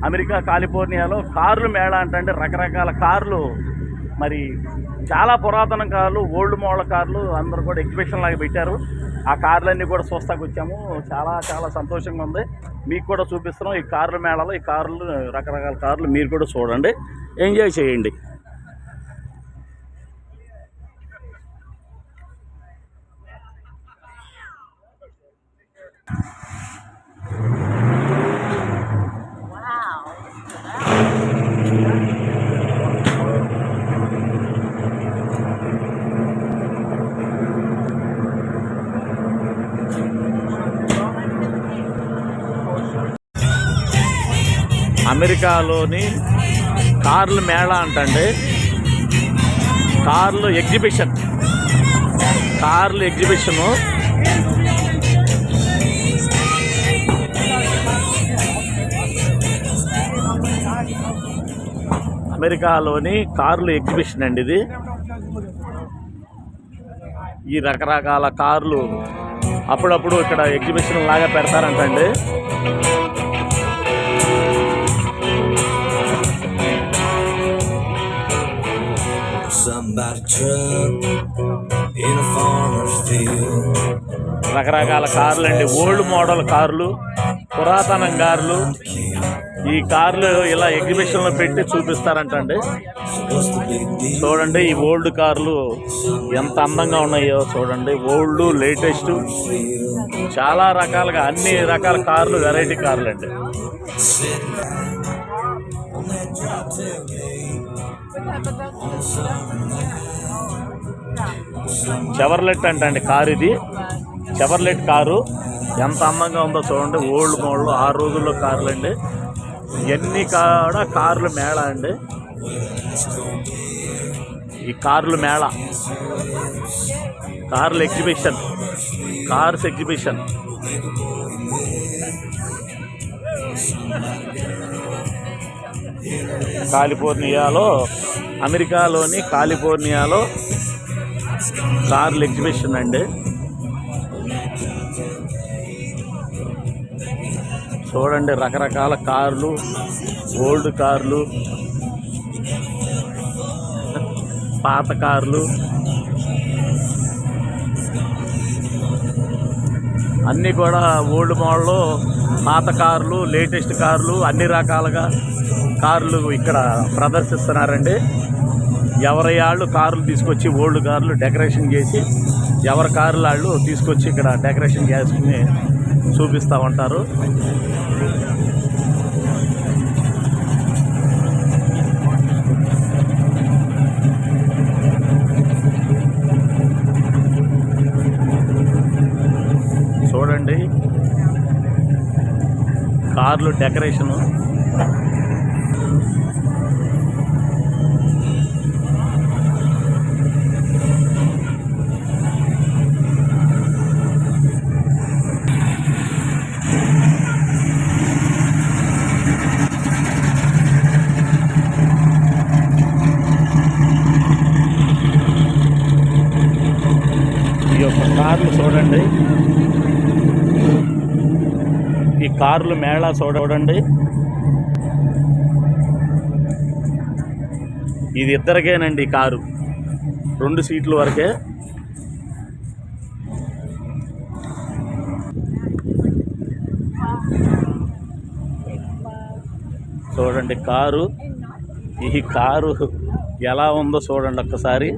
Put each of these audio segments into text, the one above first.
America కాలిఫోర్నియాలో కార్లు మేళా అంటే రకరకాల కార్లు, మరి చాలా పురాతన కార్లు, ఓల్డ్ మోడల్ కార్లు అందరూ కూడా ఎగ్జిబిషన్ లాగా పెట్టారు. ఆ కార్లన్నీ కూడా చూస్తాకు వచ్చాము. చాలా చాలా సంతోషంగా ఉంది. మీకు కూడా చూపిస్తున్నాం ఈ కార్ల మేళాలో. ఈ కార్లు, రకరకాల కార్లు మీరు కూడా చూడండి, ఎంజాయ్ చేయండి. అమెరికాలోని కార్ల మేళా అంటండి, కార్లు ఎగ్జిబిషను. అమెరికాలోని కార్లు ఎగ్జిబిషన్ అండి ఇది. ఈ రకరకాల కార్లు అప్పుడప్పుడు ఇక్కడ ఎగ్జిబిషన్ లాగా పెడతారంటండి. రకరకాల కార్లు అండి, ఓల్డ్ మోడల్ కార్లు, పురాతన కార్లు. ఈ కార్లు ఇలా ఎగ్జిబిషన్లో పెట్టి చూపిస్తారంటండి. చూడండి ఈ ఓల్డ్ కార్లు ఎంత అందంగా ఉన్నాయో చూడండి. ఓల్డ్, లేటెస్ట్, చాలా రకాలుగా అన్ని రకాల కార్లు, వెరైటీ కార్లు అండి. చెవర్లెట్ అంటండి కారు ఇది. చెవర్లెట్ కారు ఎంత అందంగా ఉందో చూడండి. ఓల్డ్ మోడల్, ఆ రోజుల్లో కార్లు అండి. ఇవన్నీ కూడా కార్లు మేళా అండి. ఈ కార్లు మేళా, కార్లు ఎగ్జిబిషన్, కార్స్ ఎగ్జిబిషన్. కాలిఫోర్నియాలో, అమెరికాలోని కాలిఫోర్నియాలో కార్ల ఎగ్జిబిషన్ అండి. చూడండి రకరకాల కార్లు, ఓల్డ్ కార్లు, పాత కార్లు, అన్నీ కూడా ఓల్డ్ మోడల్, పాత కార్లు, లేటెస్ట్ కార్లు, అన్ని రకాలుగా కార్లు ఇక్కడ ప్రదర్శిస్తున్నారండి. ఎవరి వాళ్ళు కార్లు తీసుకొచ్చి, ఓల్డ్ కార్లు డెకరేషన్ చేసి, ఎవరి కార్లు వాళ్ళు తీసుకొచ్చి ఇక్కడ డెకరేషన్ చేసుకుని చూపిస్తూ ఉంటారు. చూడండి కార్లు డెకరేషను. ఈ యొక్క కార్లు చూడండి, ఈ కార్లు మేళా చూడండి. ఇది ఇద్దరికేనండి ఈ కారు, 2 సీట్ల వరకే. చూడండి కారు, ఈ కారు ఎలా ఉందో చూడండి ఒక్కసారి.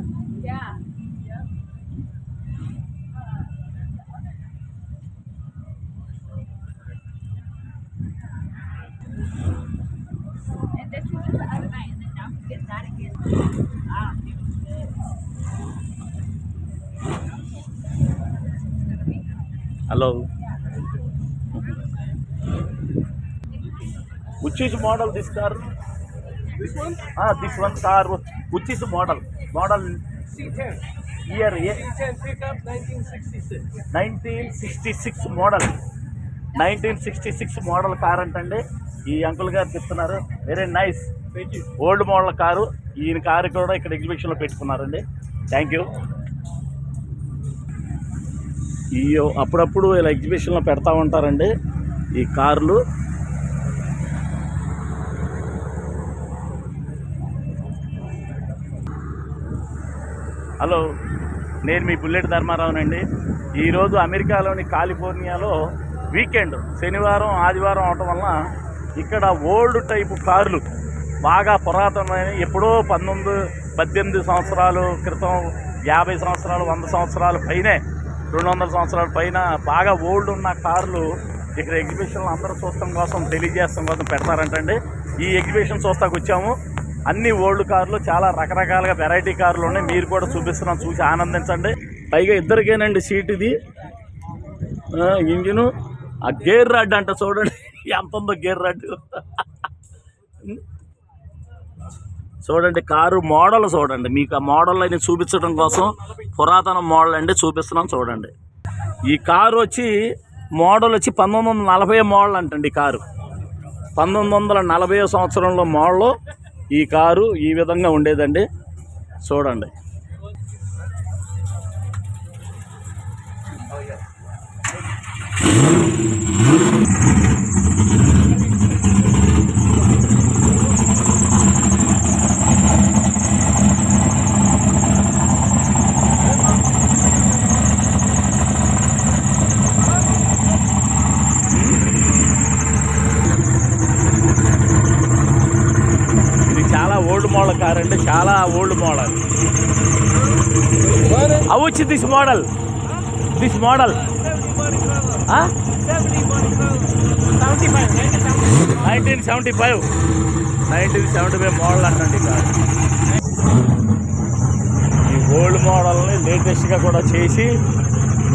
Hello. Which is model this car? This one? This one car. Which is model? Model C10. year? C10 pickup 1966. 1966 model. 1966 model car antandi. ఈ అంకుల్ గారు చెప్తున్నారు. Very nice. Old model car. ఈయన car కూడా ఇక్కడ ఎగ్జిబిషన్లో పెట్టుకున్నారండి. Thank you. ఈ అప్పుడప్పుడు ఇలా ఎగ్జిబిషన్లో పెడతా ఉంటారండి ఈ కార్లు. హలో, నేను మీ బుల్లెట్ ధర్మారావునండి. ఈరోజు అమెరికాలోని కాలిఫోర్నియాలో వీకెండ్, శనివారం ఆదివారం అవటం వలన ఇక్కడ ఓల్డ్ టైపు కార్లు బాగా పురాతనమైన, ఎప్పుడో 18 సంవత్సరాలు క్రితం, 50 సంవత్సరాలు, 100 సంవత్సరాల పైనే, 200 సంవత్సరాల పైన బాగా ఓల్డ్ ఉన్న కార్లు ఇక్కడ ఎగ్జిబిషన్లు అందరూ చూడటం కోసం, తెలియజేయడం కోసం పెడతారంటండి. ఈ ఎగ్జిబిషన్ చూస్తాకు వచ్చాము. అన్ని ఓల్డ్ కార్లు, చాలా రకరకాలుగా వెరైటీ కార్లు ఉన్నాయి. మీరు కూడా చూపిస్తున్నాం, చూసి ఆనందించండి. పైగా ఇద్దరికేనండి సీట్ ఇది. ఇంజిను, ఆ గేర్ రాడ్ అంట చూడండి ఎంత ఉందో గేర్ రాడ్. చూడండి కారు మోడల్ చూడండి. మీకు ఆ మోడల్ అని చూపించడం కోసం పురాతన మోడల్ అండి చూపిస్తున్నాం చూడండి. ఈ కారు వచ్చి మోడల్ వచ్చి 1940 మోడల్ అంటండి. ఈ కారు 1940 సంవత్సరంలో మోడల్. ఈ కారు ఈ విధంగా ఉండేదండి చూడండి. ఓల్డ్ మోడల్ కార్ అండి, చాలా ఓల్డ్ మోడల్. హౌ వచ్చి దిస్ మోడల్ 1975 మోడల్ అంటండి కార్. ఈ ఓల్డ్ మోడల్ని లేటెస్ట్గా కూడా చేసి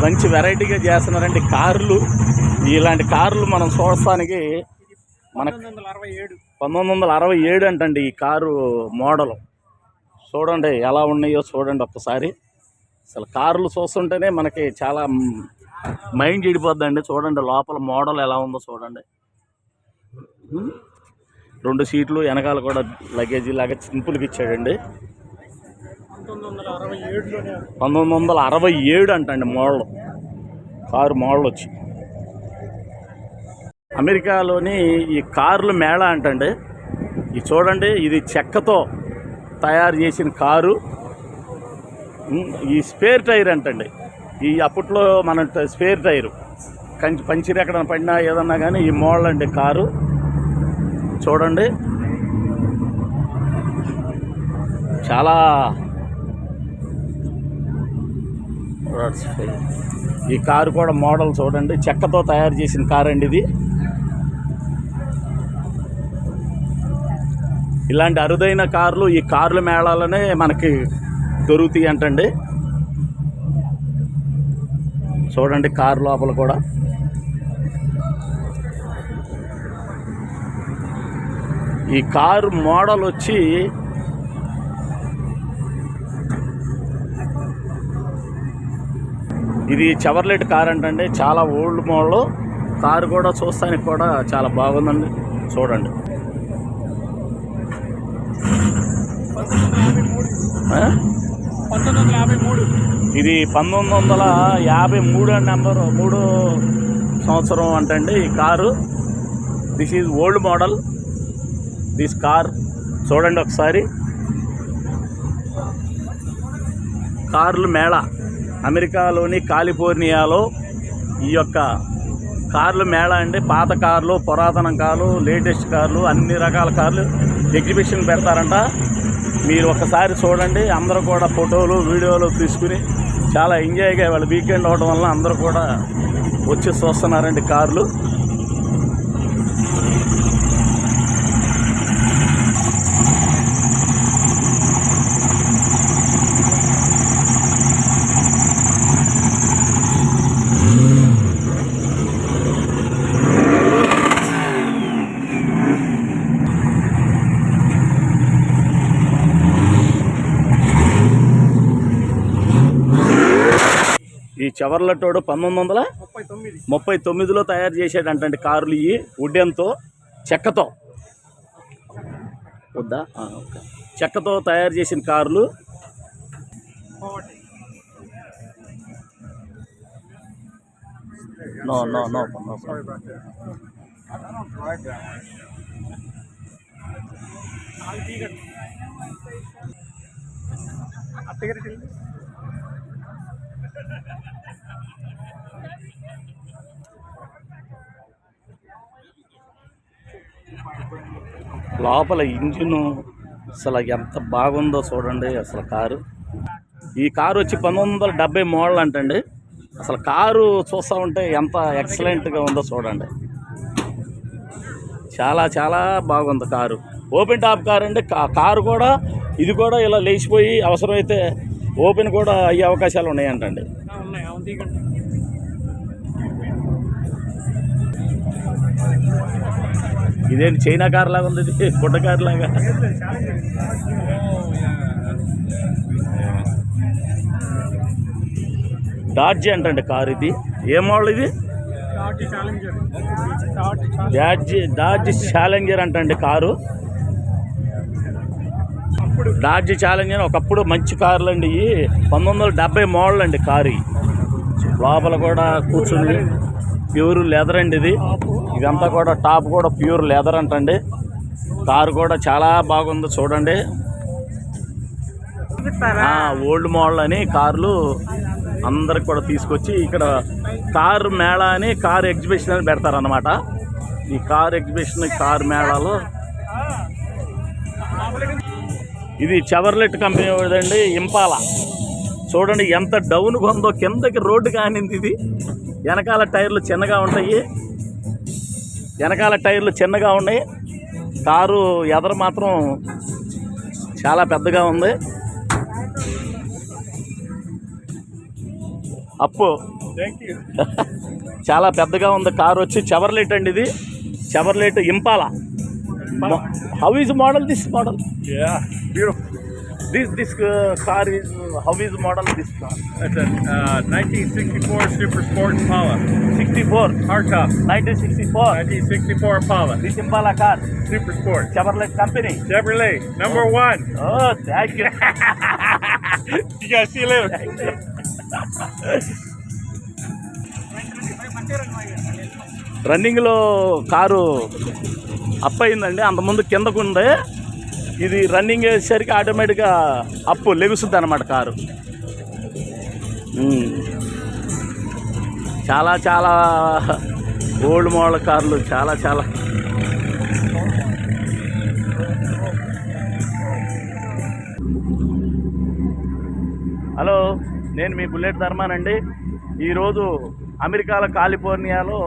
మంచి వెరైటీగా చేస్తున్నారండి కార్లు. ఇలాంటి కార్లు మనం చూడటానికి మనకు 1967 అంటండి ఈ కారు మోడల్. చూడండి ఎలా ఉన్నాయో చూడండి ఒక్కసారి. అసలు కార్లు చూస్తుంటేనే మనకి చాలా మైండ్ చెడిపోద్దండి. చూడండి లోపల మోడల్ ఎలా ఉందో చూడండి. 2 సీట్లు, వెనకాల కూడా లగేజీ లాగా సింపుల్గా ఇచ్చాడండి. 1967 అంటండి మోడల్, కారు మోడల్ వచ్చి. అమెరికాలోని ఈ కార్లు మేళా అంటండి. ఇది చూడండి, ఇది చెక్కతో తయారు చేసిన కారు. ఈ స్పేర్ టైర్ అంటండి. ఈ అప్పట్లో మన స్పేర్ టైరు పంచిరి ఎక్కడ పడినా ఏదన్నా కానీ ఈ మోడల్ అండి కారు. చూడండి చాలా. ఈ కారు కూడా మోడల్ చూడండి, చెక్కతో తయారు చేసిన కారు అండి ఇది. ఇలాంటి అరుదైన కార్లు ఈ కార్ల మేళాలనే మనకి దొరుకుతాయి అంటండి. చూడండి కారు లోపల కూడా. ఈ కారు మోడల్ వచ్చి ఇది చెవర్లెట్ కార్ అంటండి, చాలా ఓల్డ్ మోడల్ కారు కూడా. చూస్తానికి కూడా చాలా బాగుందండి చూడండి. ఇది 1953 నెంబర్ 3 సంవత్సరం అంటండి ఈ car. This is old model this car. చూడండి ఒకసారి. కార్లు మేళా అమెరికాలోని కాలిఫోర్నియాలో ఈ యొక్క కార్లు మేళా అండి. పాత కార్లు, పురాతన కార్లు, లేటెస్ట్ కార్లు, అన్ని రకాల కార్లు ఎగ్జిబిషన్ పెడతారంట. మీరు ఒకసారి చూడండి. అందరూ కూడా ఫోటోలు వీడియోలు తీసుకుని చాలా ఎంజాయ్గా, వాళ్ళ వీకెండ్ అవడం వల్ల అందరూ కూడా వచ్చి చూస్తున్నారండి కార్లు. ఈ చెవర్లటోడు 1939లో తయారు చేసాడంటండి కార్లు. ఈ వుడెన్తో, చెక్కతో వద్దా చెక్కతో తయారు చేసిన కార్లు. No no no no sorry. లోపల ఇంజిన్ అసలు ఎంత బాగుందో చూడండి. అసలు కారు, ఈ కారు వచ్చి 1970 మోడల్ అంటండి. అసలు కారు చూస్తూ ఉంటే ఎంత ఎక్సలెంట్గా ఉందో చూడండి. చాలా చాలా బాగుంది కారు. ఓపెన్ టాప్ కారు అండి. కారు కూడా ఇది కూడా ఇలా లేచిపోయి అవసరమైతే ఓపెన్ కూడా అయ్యే అవకాశాలు ఉన్నాయంటండి. ఇదేంటి చైనా కార్ లాగా ఉంది, ఇది గుడ్డ కార్ లాగా. డాడ్జీ అంటండి కారు. ఇది ఏ మోడల్? ఇది డాడ్జీ ఛాలెంజర్ అంటండి కారు. డాడ్జీ ఛాలెంజర్ ఒకప్పుడు మంచి కార్లు అండి. ఇవి 1970 మోడల్ అండి కారు. లోపల కూడా కూర్చుని ప్యూర్ లెదర్ అండి ఇది. ఇదంతా కూడా టాప్ కూడా ప్యూర్ లెదర్ అంటండి. కారు కూడా చాలా బాగుంది చూడండి. ఓల్డ్ మోడల్ అని కార్లు అందరికి కూడా తీసుకొచ్చి ఇక్కడ కారు మేళా అని కారు ఎగ్జిబిషన్ అని పెడతారనమాట. ఈ కారు ఎగ్జిబిషన్, కారు మేళాలో ఇది చెవర్లెట్ కంపెనీ వాడండి, ఇంపాలా. చూడండి ఎంత డౌన్గా ఉందో, కిందకి రోడ్డు కానింది ఇది. వెనకాల టైర్లు చిన్నగా ఉంటాయి, వెనకాల టైర్లు చిన్నగా ఉన్నాయి. కారు ఎదర మాత్రం చాలా పెద్దగా ఉంది. అప్పు చాలా పెద్దగా ఉంది కారు. వచ్చి చెవర్లెట్ అండి ఇది. Chevrolet ఇంపాలా. How is model this model? This car is how is model this car? It's a 1964 Super Sport Impala. 64 Hardtop. 1964. 1964 Impala. This Impala car. Super Sport. Chevrolet company. Chevrolet. Number one. Oh, thank you. You guys see you later. రన్నింగ్లో car up అయిందండి. అంతకుముందు కిందకు ఉంది. ఇది running వేసేసరికి ఆటోమేటిక్గా అప్పు లెగుస్తుంది అన్నమాట కారు. చాలా చాలా ఓల్డ్ మోడల్ కార్లు చాలా చాలా. హలో, నేను మీ బుల్లెట్ ధర్మానండి. ఈరోజు అమెరికాలో కాలిఫోర్నియాలో